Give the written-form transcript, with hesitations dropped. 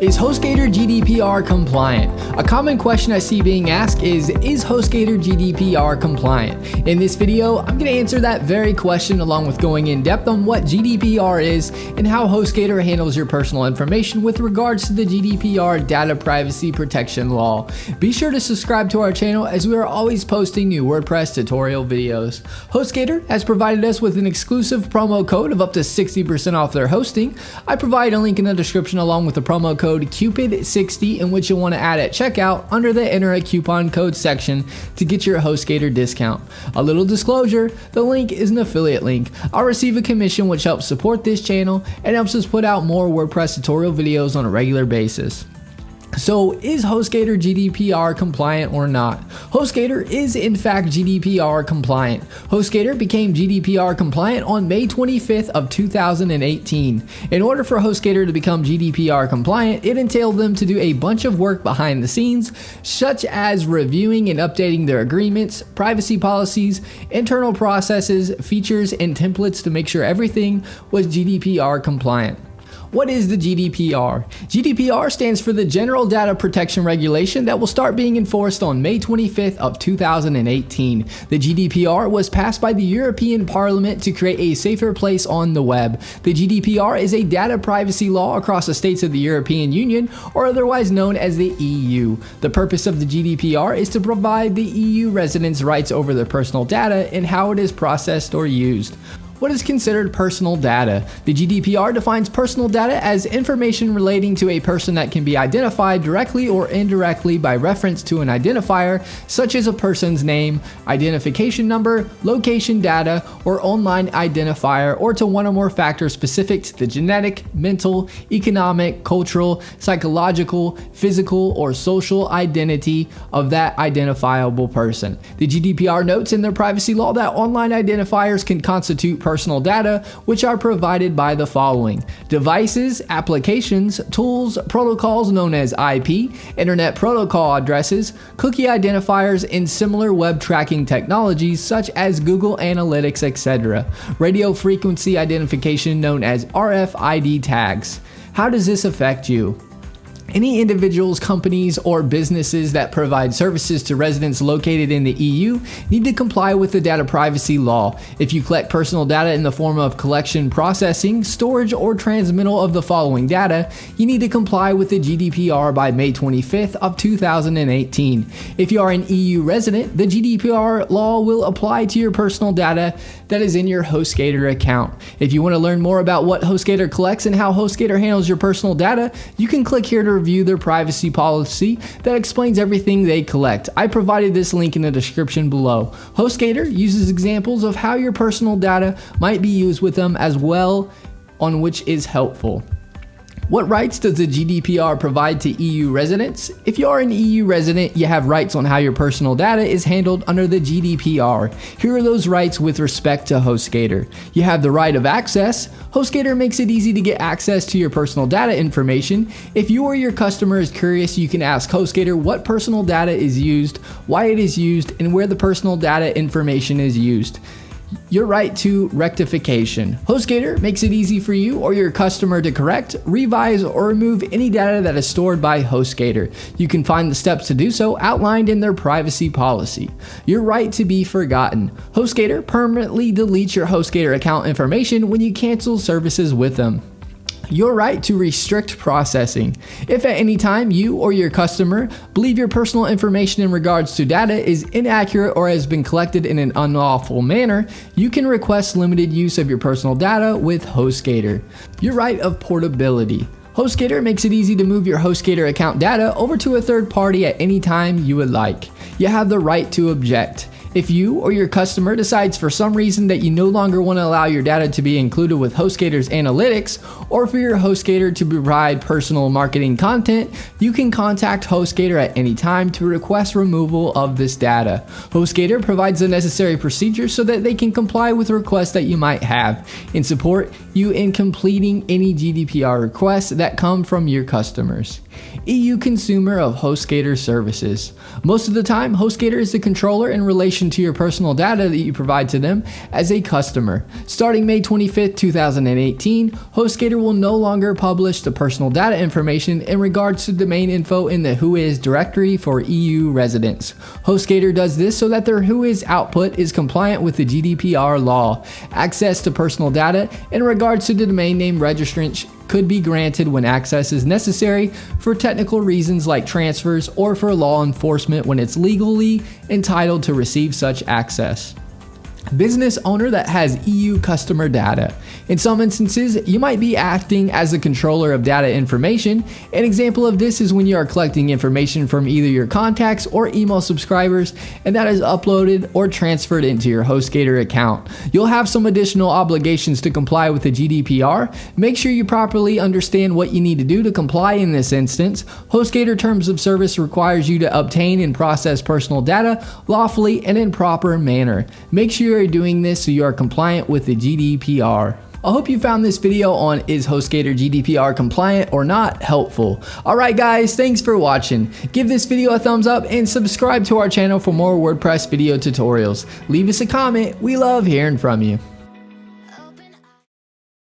Is Hostgator GDPR compliant? A common question I see being asked is Hostgator GDPR compliant? In this video, I'm going to answer that very question along with going in depth on what GDPR is and how Hostgator handles your personal information with regards to the GDPR data privacy protection law. Be sure to subscribe to our channel as we are always posting new WordPress tutorial videos. Hostgator has provided us with an exclusive promo code of up to 60% off their hosting. I provide a link in the description along with the promo code Cupid60 in which you'll want to add at checkout under the enter a coupon code section to get your Hostgator discount. A little disclosure, the link is an affiliate link. I'll receive a commission which helps support this channel and helps us put out more WordPress tutorial videos on a regular basis. So is Hostgator GDPR compliant or not? Hostgator is in fact GDPR compliant. Hostgator became GDPR compliant on May 25th of 2018. In order for Hostgator to become GDPR compliant, it entailed them to do a bunch of work behind the scenes, such as reviewing and updating their agreements, privacy policies, internal processes, features, and templates to make sure everything was GDPR compliant. What is the GDPR? GDPR stands for the General Data Protection Regulation that will start being enforced on May 25th of 2018. The GDPR was passed by the European Parliament to create a safer place on the web. The GDPR is a data privacy law across the states of the European Union, or otherwise known as the EU. The purpose of the GDPR is to provide the EU residents rights over their personal data and how it is processed or used. What is considered personal data? The GDPR defines personal data as information relating to a person that can be identified directly or indirectly by reference to an identifier, such as a person's name, identification number, location data, or online identifier, or to one or more factors specific to the genetic, mental, economic, cultural, psychological, physical, or social identity of that identifiable person. The GDPR notes in their privacy law that online identifiers can constitute personal data, which are provided by the following: devices, applications, tools, protocols known as IP, Internet Protocol addresses, cookie identifiers, and similar web tracking technologies such as Google Analytics, etc. Radio frequency identification known as RFID tags. How does this affect you? Any individuals, companies, or businesses that provide services to residents located in the EU need to comply with the data privacy law. If you collect personal data in the form of collection, processing, storage, or transmittal of the following data, you need to comply with the GDPR by May 25th of 2018. If you are an EU resident, the GDPR law will apply to your personal data that is in your Hostgator account. If you want to learn more about what Hostgator collects and how Hostgator handles your personal data, you can click here to review their privacy policy that explains everything they collect. I provided this link in the description below. Hostgator uses examples of how your personal data might be used with them as well, on which is helpful. What rights does the GDPR provide to EU residents? If you are an EU resident, you have rights on how your personal data is handled under the GDPR. Here are those rights with respect to Hostgator. You have the right of access. Hostgator makes it easy to get access to your personal data information. If you or your customer is curious, you can ask Hostgator what personal data is used, why it is used, and where the personal data information is used. Your right to rectification. Hostgator makes it easy for you or your customer to correct, revise, or remove any data that is stored by Hostgator. You can find the steps to do so outlined in their privacy policy. Your right to be forgotten. Hostgator permanently deletes your Hostgator account information when you cancel services with them. Your right to restrict processing. If at any time you or your customer believe your personal information in regards to data is inaccurate or has been collected in an unlawful manner, you can request limited use of your personal data with Hostgator. Your right of portability. Hostgator makes it easy to move your Hostgator account data over to a third party at any time you would like. You have the right to object. If you or your customer decides for some reason that you no longer want to allow your data to be included with Hostgator's analytics, or for your Hostgator to provide personal marketing content, you can contact Hostgator at any time to request removal of this data. Hostgator provides the necessary procedures so that they can comply with requests that you might have and support you in completing any GDPR requests that come from your customers. EU consumer of Hostgator services. Most of the time, Hostgator is the controller in relation addition to your personal data that you provide to them as a customer. Starting May 25th, 2018, Hostgator will no longer publish the personal data information in regards to domain info in the Whois directory for EU residents. Hostgator does this so that their Whois output is compliant with the GDPR law. Access to personal data in regards to the domain name registrants could be granted when access is necessary for technical reasons like transfers or for law enforcement when it's legally entitled to receive such access. Business owner that has EU customer data. In some instances, you might be acting as the controller of data information. An example of this is when you are collecting information from either your contacts or email subscribers, and that is uploaded or transferred into your Hostgator account. You'll have some additional obligations to comply with the GDPR. Make sure you properly understand what you need to do to comply in this instance. Hostgator Terms of Service requires you to obtain and process personal data lawfully and in proper manner. Make sure you are doing this so you are compliant with the GDPR. I hope you found this video on is Hostgator GDPR compliant or not helpful. Alright guys, thanks for watching. Give this video a thumbs up and subscribe to our channel for more WordPress video tutorials. Leave us a comment, we love hearing from you.